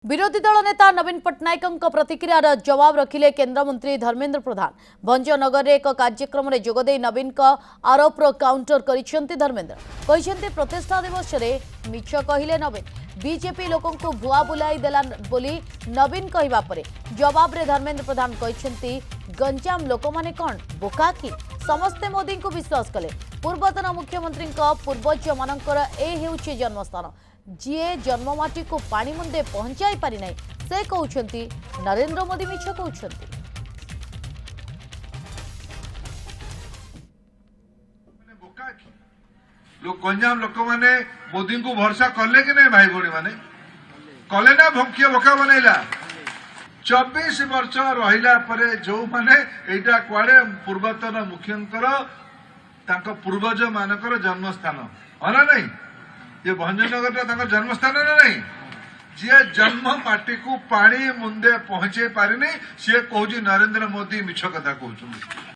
विरोधी दल नेता नवीन पट्टनायक प्रतिक्रियार जवाब रखिले केन्द्रमंत्री धर्मेन्द्र प्रधान। भंजनगर एक कार्यक्रम में जोगदे नवीन आरोपर काउंटर करिसेंती धर्मेन्द्र कहिसेंती प्रतिष्ठा दिवस में मिछ कहिले नवीन बीजेपी लोकों को भुआ बुलाई देला बोली नवीन कहिबा परे जवाब रे धर्मेन्द्र प्रधान कहिसेंती गंजाम लोक माने कौन बोका कि समस्ते मोदी को विश्वास कले। पूर्वतन मुख्यमंत्री पूर्वज मानकर ए हेउछि जन्मस्थान जीए जन्ममाटी को पानी मुंदे पहुंचाई पारि नहीं से कहउछंती नरेंद्र मोदी मिछ कहउछंती। लोग गंजाम लोक माने मोदी को भरोसा कले कि नहीं भाई भौणी माने कले ना भंकिया बोका बनैला 24 वर्ष रहिला परे जो माने एटा कुआडे पूर्वतन मुख्यमंत्री पूर्वज मानकर जन्मस्थान अना नहीं ये भंजनगर जन्मस्थान ना नहीं जी जन्म माटी को पानी मुंदे पहुंचे पारिनी सी कहूँ नरेंद्र मोदी मिछ कथा कहते।